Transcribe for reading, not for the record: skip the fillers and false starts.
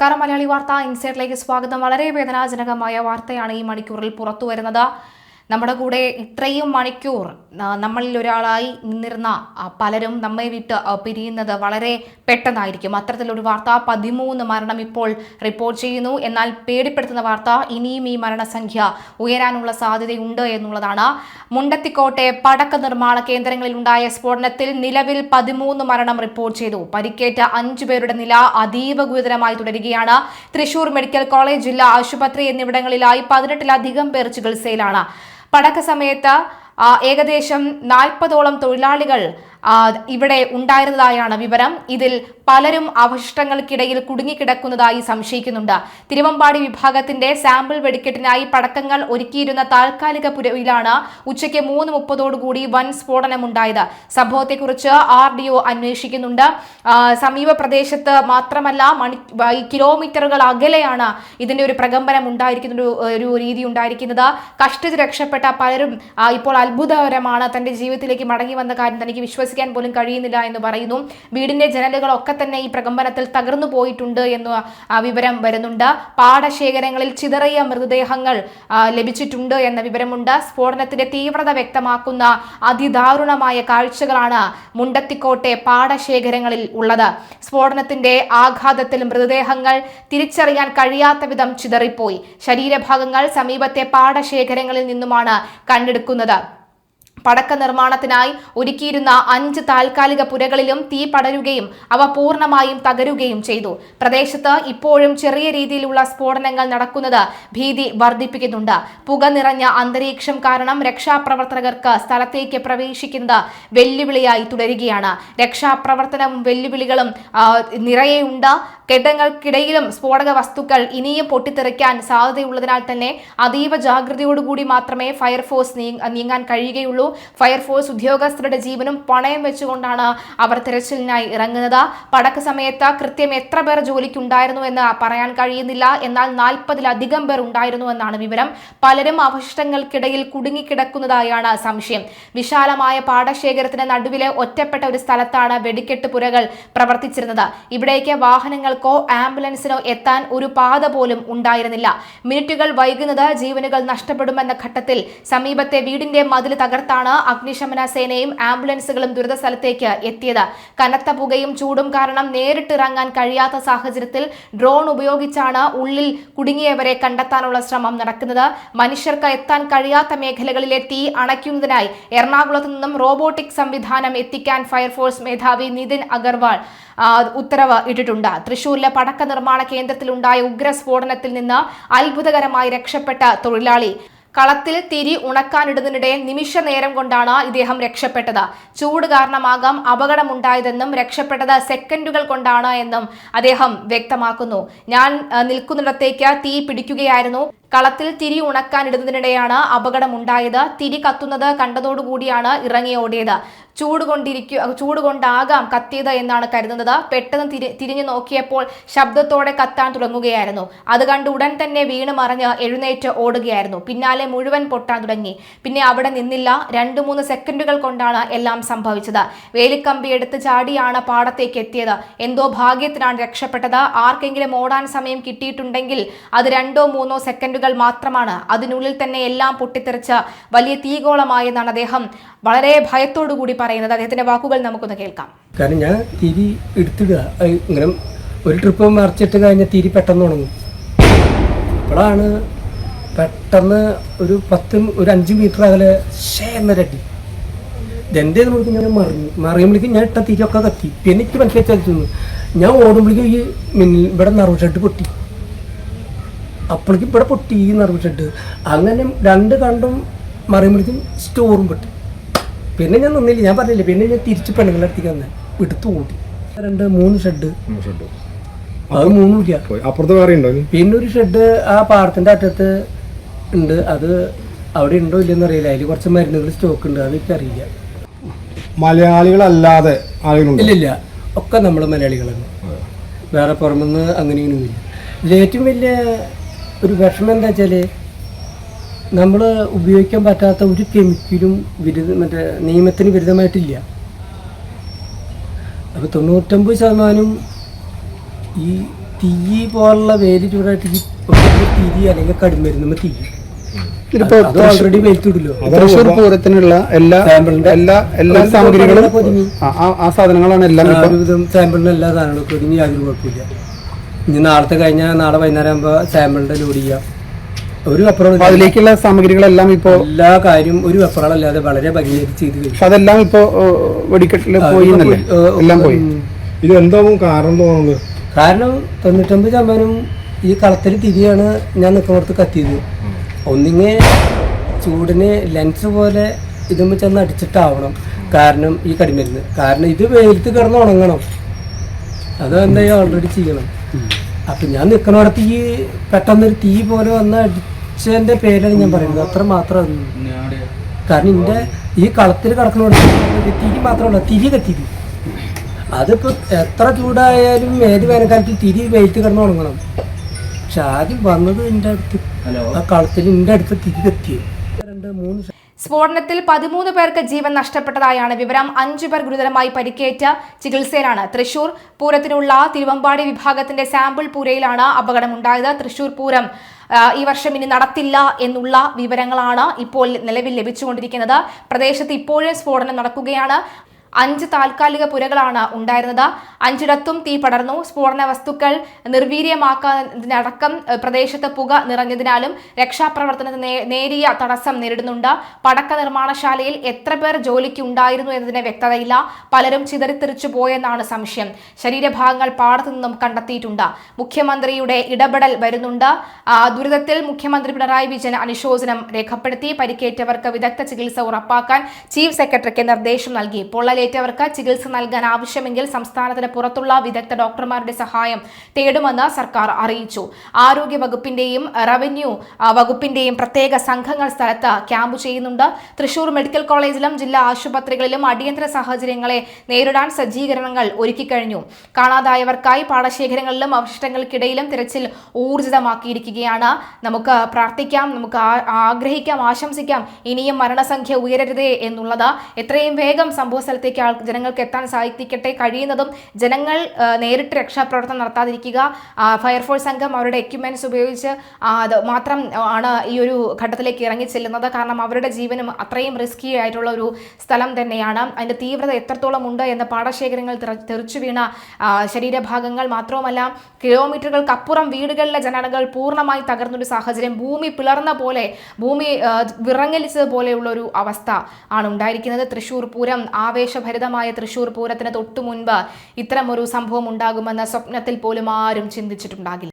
മലയാളി വാർത്ത ഇൻസൈറ്റിലേക്ക് സ്വാഗതം. വളരെ വേദനാജനകമായ വാർത്തയാണ് ഈ മണിക്കൂറിൽ പുറത്തു വരുന്നത്. നമ്മുടെ കൂടെ ഇത്രയും മണിക്കൂർ നമ്മളിൽ ഒരാളായി നിന്നിരുന്ന പലരും നമ്മെ വിട്ട് പിരിയുന്നത് വളരെ പെട്ടെന്നായിരിക്കും. അത്തരത്തിലൊരു വാർത്ത 13 മരണം ഇപ്പോൾ റിപ്പോർട്ട് ചെയ്യുന്നു. എന്നാൽ പേടിപ്പെടുത്തുന്ന വാർത്ത ഇനിയും ഈ മരണസംഖ്യ ഉയരാനുള്ള സാധ്യതയുണ്ട് എന്നുള്ളതാണ്. മുണ്ടത്തിക്കോട്ടെ പടക്ക നിർമ്മാണ കേന്ദ്രങ്ങളിൽ ഉണ്ടായ സ്ഫോടനത്തിൽ നിലവിൽ 13 മരണം റിപ്പോർട്ട് ചെയ്തു. പരിക്കേറ്റ 5 പേരുടെ നില അതീവ ഗുരുതരമായി തുടരുകയാണ്. തൃശൂർ മെഡിക്കൽ കോളേജ്, ജില്ലാ ആശുപത്രി എന്നിവിടങ്ങളിലായി 18-ലധികം പേർ ചികിത്സയിലാണ്. പടക്ക സമയത്ത് ഏകദേശം 40ഓളം തൊഴിലാളികൾ ഇവിടെ ഉണ്ടായിരുന്നതായാണ് വിവരം. ഇതിൽ പലരും അവശിഷ്ടങ്ങൾക്കിടയിൽ കുടുങ്ങിക്കിടക്കുന്നതായി സംശയിക്കുന്നുണ്ട്. തിരുവമ്പാടി വിഭാഗത്തിന്റെ സാമ്പിൾ വെടിക്കെട്ടിനായി പടക്കങ്ങൾ ഒരുക്കിയിരുന്ന താൽക്കാലിക പുരയിലാണ് ഉച്ചയ്ക്ക് 3:30 വൻ സ്ഫോടനമുണ്ടായത്. സംഭവത്തെക്കുറിച്ച് RDO അന്വേഷിക്കുന്നുണ്ട്. സമീപ പ്രദേശത്ത് മാത്രമല്ല കിലോമീറ്ററുകൾ അകലെയാണ് ഇതിന്റെ ഒരു പ്രകമ്പനം ഉണ്ടായിരിക്കുന്ന ഒരു രീതി ഉണ്ടായിരിക്കുന്നത്. കഷ്ടിച്ച് രക്ഷപ്പെട്ട പലരും ഇപ്പോൾ അത്ഭുതകരമാണ്. തന്റെ ജീവിതത്തിലേക്ക് മടങ്ങി വന്ന കാര്യം തനിക്ക് വിശ്വസിക്കാൻ പോലും കഴിയുന്നില്ല എന്ന് പറയുന്നു. വീടിന്റെ ജനലുകളൊക്കെ തന്നെ ഈ പ്രകമ്പനത്തിൽ തകർന്നു പോയിട്ടുണ്ട് എന്ന് വിവരം വരുന്നുണ്ട്. പാടശേഖരങ്ങളിൽ ചിതറിയ മൃതദേഹങ്ങൾ ലഭിച്ചിട്ടുണ്ട് എന്ന വിവരമുണ്ട്. സ്ഫോടനത്തിന്റെ തീവ്രത വ്യക്തമാക്കുന്ന അതിദാരുണമായ കാഴ്ചകളാണ് മുണ്ടത്തിക്കോട്ടെ പാടശേഖരങ്ങളിൽ ഉള്ളത്. സ്ഫോടനത്തിന്റെ ആഘാതത്തിൽ മൃതദേഹങ്ങൾ തിരിച്ചറിയാൻ കഴിയാത്ത വിധം ചിതറിപ്പോയി. ശരീരഭാഗങ്ങൾ സമീപത്തെ പാടശേഖരങ്ങളിൽ നിന്നുമാണ് കണ്ടെടുക്കുന്നത്. പടക്ക നിർമ്മാണത്തിനായി ഒരുക്കിയിരുന്ന 5 താൽക്കാലിക പുരകളിലും തീ പടരുകയും അവ പൂർണ്ണമായും തകരുകയും ചെയ്തു. പ്രദേശത്ത് ഇപ്പോഴും ചെറിയ രീതിയിലുള്ള സ്ഫോടനങ്ങൾ നടക്കുന്നത് ഭീതി വർദ്ധിപ്പിക്കുന്നുണ്ട്. പുക നിറഞ്ഞ അന്തരീക്ഷം കാരണം രക്ഷാപ്രവർത്തകർക്ക് സ്ഥലത്തേക്ക് പ്രവേശിക്കുന്നത് വെല്ലുവിളിയായി തുടരുകയാണ്. രക്ഷാപ്രവർത്തനവും വെല്ലുവിളികളും നിറയെയുണ്ട്. കെട്ടിടങ്ങൾക്കിടയിലും സ്ഫോടക വസ്തുക്കൾ ഇനിയും പൊട്ടിത്തെറിക്കാൻ സാധ്യതയുള്ളതിനാൽ തന്നെ അതീവ ജാഗ്രതയോടുകൂടി മാത്രമേ ഫയർഫോഴ്സ് നീങ്ങാൻ കഴിയുകയുള്ളൂ. ഫയർഫോഴ്സ് ഉദ്യോഗസ്ഥരുടെ ജീവനും പണയം വെച്ചുകൊണ്ടാണ് അവർ തെരച്ചിലിനായി ഇറങ്ങുന്നത്. പടക്ക സമയത്ത് കൃത്യം എത്ര പേർ ജോലിക്കുണ്ടായിരുന്നു എന്ന് പറയാൻ കഴിയുന്നില്ല. എന്നാൽ 40-ലധികം പേർ ഉണ്ടായിരുന്നു എന്നാണ് വിവരം. പലരും അവശിഷ്ടങ്ങൾക്കിടയിൽ കുടുങ്ങിക്കിടക്കുന്നതായാണ് സംശയം. വിശാലമായ പാടശേഖരത്തിന് നടുവിലെ ഒറ്റപ്പെട്ട ഒരു സ്ഥലത്താണ് വെടിക്കെട്ട് പുരകൾ പ്രവർത്തിച്ചിരുന്നത്. ഇവിടേക്ക് വാഹനങ്ങൾക്കോ ആംബുലൻസിനോ എത്താൻ ഒരു പാത പോലും ഉണ്ടായിരുന്നില്ല. മിനിറ്റുകൾ വൈകുന്നത് ജീവനുകൾ നഷ്ടപ്പെടുമെന്ന ഘട്ടത്തിൽ സമീപത്തെ വീടിന്റെ മതിൽ തകർത്താണ് അഗ്നിശമന സേനയും ആംബുലൻസുകളും ദുരിത സ്ഥലത്തേക്ക് എത്തിയത്. കനത്ത പുകയും ചൂടും കാരണം നേരിട്ട് ഇറങ്ങാൻ കഴിയാത്ത സാഹചര്യത്തിൽ ഡ്രോൺ ഉപയോഗിച്ചാണ് ഉള്ളിൽ കുടുങ്ങിയവരെ കണ്ടെത്താനുള്ള ശ്രമം നടക്കുന്നത്. മനുഷ്യർക്ക് എത്താൻ കഴിയാത്ത മേഖലകളിലെ തീ അണയ്ക്കുന്നതിനായി എറണാകുളത്ത് നിന്നും റോബോട്ടിക് സംവിധാനം എത്തിക്കാൻ ഫയർഫോഴ്സ് മേധാവി നിതിൻ അഗർവാൾ ഉത്തരവ് ഇട്ടിട്ടുണ്ട്. തൃശൂരിലെ പടക്ക നിർമ്മാണ കേന്ദ്രത്തിലുണ്ടായ ഉഗ്രസ്ഫോടനത്തിൽ നിന്ന് അത്ഭുതകരമായി രക്ഷപ്പെട്ട തൊഴിലാളി കളത്തിൽ തിരി ഉണക്കാനിടുന്നതിനിടെ നിമിഷ നേരം കൊണ്ടാണ് ഇദ്ദേഹം രക്ഷപ്പെട്ടത്. ചൂട് കാരണമാകാം അപകടമുണ്ടായതെന്നും രക്ഷപ്പെട്ടത് സെക്കൻഡുകൾ കൊണ്ടാണ് എന്നും അദ്ദേഹം വ്യക്തമാക്കുന്നു. ഞാൻ നിൽക്കുന്നിടത്തേക്ക് തീ പിടിക്കുകയായിരുന്നു. കളത്തിൽ തിരി ഉണക്കാനിടുന്നതിനിടെയാണ് അപകടമുണ്ടായത്. തിരി കത്തുന്നത് കണ്ടതോടുകൂടിയാണ് ഇറങ്ങി ഓടിയത്. ചൂട് കൊണ്ടാകാം കത്തിയത് എന്നാണ് കരുതുന്നത്. പെട്ടെന്ന് തിരിഞ്ഞു നോക്കിയപ്പോൾ ശബ്ദത്തോടെ കത്താൻ തുടങ്ങുകയായിരുന്നു. അത് കണ്ട് ഉടൻ തന്നെ വീണ് മറിഞ്ഞ് എഴുന്നേറ്റ് ഓടുകയായിരുന്നു. പിന്നാലെ മുഴുവൻ പൊട്ടാൻ തുടങ്ങി. പിന്നെ അവിടെ നിന്നില്ല. 2-3 സെക്കൻഡുകൾ കൊണ്ടാണ് എല്ലാം സംഭവിച്ചത്. വേലിക്കമ്പി എടുത്ത് ചാടിയാണ് പാടത്തേക്ക് എത്തിയത്. എന്തോ ഭാഗ്യത്തിനാണ് രക്ഷപ്പെട്ടത്. ആർക്കെങ്കിലും ഓടാൻ സമയം കിട്ടിയിട്ടുണ്ടെങ്കിൽ അത് 2-3 സെക്കൻഡുകൾ മാത്രമാണ്. അതിനുള്ളിൽ തന്നെ എല്ലാം പൊട്ടിത്തെറിച്ച് വലിയ തീഗോളമായെന്നാണ് അദ്ദേഹം വളരെ ഭയത്തോടു കൂടി പറയുന്നത്. അദ്ദേഹത്തിന്റെ വാക്കുകൾ നമുക്കൊന്ന് കേൾക്കാം. കാരണം ഞാൻ തിരി എടുത്തിടുക, ഇങ്ങനെ ഒരു ട്രിപ്പ് മറിച്ചിട്ട് കഴിഞ്ഞാൽ തിരി പെട്ടെന്ന് ഉണങ്ങും. അപ്പോഴാണ് പെട്ടെന്ന് ഒരു 5 മീറ്റർ അകലെ എന്നൊരടി ഇതെന്തേ നമുക്ക് ഞാൻ മറിയുമ്പോഴേക്കും ഞാൻ ഇട്ട തിരിയൊക്കെ കത്തി. പിന്നെ എനിക്ക് മനസ്സിലാക്കി ഞാൻ ഓടുമ്പോഴേക്കും ഈ ഇവിടെ നർവ് ഷെഡ് പൊട്ടി. അപ്പോഴേക്കും ഇവിടെ പൊട്ടി ഈ നർവ് ഷെഡ്. അങ്ങനെ 2 കണ്ടും മറിയുമ്പോഴേക്കും സ്റ്റോറും പൊട്ടി. പിന്നെ ഞാൻ നിന്നില്ല, ഞാൻ പറഞ്ഞില്ല. പിന്നെ ഞാൻ തിരിച്ച് പെണ്ണുങ്ങളുടെ അടുത്തേക്ക് വന്നെ എടുത്തു കൂട്ടി. 2-3 ഷെഡ് അത് 3 ഇല്ല. പിന്നെ ഒരു ഷെഡ് ആ പാടത്തിന്റെ അറ്റത്ത് ഉണ്ട്. അത് അവിടെ ഉണ്ടോ ഇല്ലെന്ന് അറിയില്ല. അതിൽ കുറച്ച് മരുന്നുകൾ സ്റ്റോക്ക് ഉണ്ട്. അത് എനിക്കറിയില്ല. മലയാളികളല്ലാതെ ഇല്ലില്ല, ഒക്കെ നമ്മൾ മലയാളികളാണ്. വേറെ പുറമെന്ന് അങ്ങനെയൊന്നുമില്ല. ഇതിൽ ഏറ്റവും വലിയ ഒരു വിഷമം എന്താ വെച്ചാൽ നമ്മൾ ഉപയോഗിക്കാൻ പറ്റാത്ത ഒരു കെമിക്കലും മറ്റേ നിയമത്തിന് വിരുദ്ധമായിട്ടില്ല. അപ്പോൾ 99% ഈ തീ പോലുള്ള വേര് ചൂടായിട്ട് ഈ തിരി അല്ലെങ്കിൽ കടുമരുന്ന് തീ ഓൾറെഡി വെയിറ്റിടില്ലോ. തൃശ്ശൂർ പൂരത്തിനുള്ള എല്ലാ സാമഗ്രികളും ആ സാധനങ്ങളാണ് എല്ലാം സാമ്പിളിന് എല്ലാ സാധനങ്ങളും ഒതുങ്ങി യാതൊരു കുഴപ്പമില്ല. ഇനി നാളത്തെ കഴിഞ്ഞാൽ നാളെ വൈകുന്നേരം ആകുമ്പോൾ സാമ്പിളിന്റെ ലോഡ് ചെയ്യാം. ഒരു വെപ്പറോളം അതിലേക്കുള്ള സാമഗ്രികളെല്ലാം ഇപ്പോ എല്ലാ കാര്യം ഒരു വെപ്പറോളല്ലാതെ വളരെ ഭംഗിയായിട്ട് ചെയ്ത് കഴിഞ്ഞു. അതെല്ലാം ഇപ്പോ വെടിക്കെട്ടില് പോയി എല്ലാം പോയി. ഇത് എന്താവും കാരണം തോന്നുന്നത്? കാരണം 99% ഈ കളത്തിൽ തിരിയാണ് ഞാൻ നിൽക്കുന്നിടത്ത് കത്തിയത്. ഒന്നിങ്ങെ ചൂടിന് ലെൻസ് പോലെ ഇതുമ്പോൾ ചെന്ന് അടിച്ചിട്ടാവണം. കാരണം ഈ കടിമരുന്ന് കാരണം ഇത് വെയിലത്ത് കിടന്ന് ഉണങ്ങണം. അത് എന്തായാലും ഓൾറെഡി ചെയ്യണം. അപ്പം ഞാൻ നിൽക്കുന്നിടത്ത് ഈ പെട്ടെന്നൊരു തീ പോലെ വന്ന് അടിച്ചതിൻ്റെ പേരാണ് ഞാൻ പറയുന്നത്. അത്ര മാത്രം. കാരണം എൻ്റെ ഈ കളത്തിൽ കിടക്കുന്നിടത്ത് തിരി മാത്രമല്ല, തിരി കത്തിയത്. അതിപ്പോൾ എത്ര ചൂടായാലും ഏത് വേനൽക്കാലത്തിൽ തിരി വെയിലത്ത് കിടന്ന് ഉണങ്ങണം. പക്ഷെ ആദ്യം വന്നത് എൻ്റെ അടുത്ത് ആ കളത്തിൽ എൻ്റെ അടുത്ത് തിരി കത്തിയത്. 2-3 സ്ഫോടനത്തിൽ 13 പേർക്ക് ജീവൻ നഷ്ടപ്പെട്ടതായാണ് വിവരം. 5 പേർ ഗുരുതരമായി പരിക്കേറ്റ ചികിത്സയിലാണ്. തൃശൂർ പൂരത്തിനുള്ള തിരുവമ്പാടി വിഭാഗത്തിന്റെ സാമ്പിൾ പൂരയിലാണ് അപകടമുണ്ടായത്. തൃശൂർ പൂരം ഈ വർഷം ഇനി നടത്തില്ല എന്നുള്ള വിവരങ്ങളാണ് ഇപ്പോൾ നിലവിൽ ലഭിച്ചുകൊണ്ടിരിക്കുന്നത്. പ്രദേശത്ത് ഇപ്പോഴും സ്ഫോടനം നടക്കുകയാണ്. 5 താൽക്കാലിക പുരകളാണ് ഉണ്ടായിരുന്നത്. 5ഇടത്തും തീ പടർന്നു. സ്ഫോടന വസ്തുക്കൾ നിർവീര്യമാക്കുന്നതിനടക്കം പ്രദേശത്ത് പുക നിറഞ്ഞതിനാലും രക്ഷാപ്രവർത്തനത്തിന് നേരിയ തടസ്സം നേരിടുന്നുണ്ട്. പടക്ക നിർമ്മാണശാലയിൽ എത്ര പേർ ജോലിക്ക് ഉണ്ടായിരുന്നു എന്നതിന് വ്യക്തതയില്ല. പലരും ചിതറിത്തെറിച്ചു പോയെന്നാണ് സംശയം. ശരീരഭാഗങ്ങൾ പാടത്തു നിന്നും കണ്ടെത്തിയിട്ടുണ്ട്. മുഖ്യമന്ത്രിയുടെ ഇടപെടൽ വരുന്നുണ്ട്. ദുരിതത്തിൽ മുഖ്യമന്ത്രി പിണറായി വിജയൻ അനുശോചനം രേഖപ്പെടുത്തി. പരിക്കേറ്റവർക്ക് വിദഗ്ധ ചികിത്സ ഉറപ്പാക്കാൻ ചീഫ് സെക്രട്ടറിക്ക് നിർദ്ദേശം നൽകി. പൊള്ളലേറ്റവർക്ക് ചികിത്സ നൽകാൻ ആവശ്യമെങ്കിൽ സംസ്ഥാനത്തിന് പുറത്തുള്ള വിദഗ്ധ ഡോക്ടർമാരുടെ സഹായം തേടുമെന്ന് സർക്കാർ അറിയിച്ചു. ആരോഗ്യ വകുപ്പിന്റെയും റവന്യൂ വകുപ്പിന്റെയും പ്രത്യേക സംഘങ്ങൾ സ്ഥലത്ത് ക്യാമ്പ് ചെയ്യുന്നുണ്ട്. തൃശൂർ മെഡിക്കൽ കോളേജിലും ജില്ലാ ആശുപത്രികളിലും അടിയന്തര സാഹചര്യങ്ങളെ നേരിടാൻ സജ്ജീകരണങ്ങൾ ഒരുക്കിക്കഴിഞ്ഞു. കാണാതായവർക്കായി പാടശേഖരങ്ങളിലും അവശിഷ്ടങ്ങൾക്കിടയിലും തിരച്ചിൽ ഊർജിതമാക്കിയിരിക്കുകയാണ്. നമുക്ക് പ്രാർത്ഥിക്കാം, നമുക്ക് ആഗ്രഹിക്കാം, ആശംസിക്കാം ഇനിയും മരണസംഖ്യ ഉയരരുതേ എന്നുള്ളത്. എത്രയും വേഗം സംഭവ സ്ഥലത്തേക്ക് ജനങ്ങൾക്ക് എത്താൻ സാധിക്കട്ടെ. കഴിയുന്നതും ജനങ്ങൾ നേരിട്ട് രക്ഷാപ്രവർത്തനം നടത്താതിരിക്കുക. ഫയർഫോഴ്സ് സംഘം അവരുടെ എക്യുപ്മെന്റ്സ് ഉപയോഗിച്ച് അത് മാത്രം ആണ് ഈ ഒരു ഘട്ടത്തിലേക്ക് ഇറങ്ങി ചെല്ലുന്നത്. കാരണം അവരുടെ ജീവനും അത്രയും റിസ്കി ആയിട്ടുള്ള ഒരു സ്ഥലം തന്നെയാണ്. അതിന്റെ തീവ്രത എത്രത്തോളം ഉണ്ട് എന്ന് പാടശേഖരങ്ങൾ തെറിച്ചു വീണ ശരീരഭാഗങ്ങൾ മാത്രവുമല്ല, കിലോമീറ്ററുകൾക്കപ്പുറം വീടുകളിലെ ജനലകൾ പൂർണ്ണമായി തകർന്നൊരു സാഹചര്യം, ഭൂമി പിളർന്ന പോലെ, ഭൂമി വിറങ്ങലിച്ചത് പോലെയുള്ള ഒരു അവസ്ഥ ആണ് ഉണ്ടായിരിക്കുന്നത്. തൃശൂർ പൂരം, ആവേശഭരിതമായ തൃശൂർ പൂരത്തിന് തൊട്ടു മുൻപ് ഇത്തരമൊരു സംഭവം ഉണ്ടാകുമെന്ന് സ്വപ്നത്തിൽ പോലും ആരും ചിന്തിച്ചിട്ടുണ്ടാകില്ല.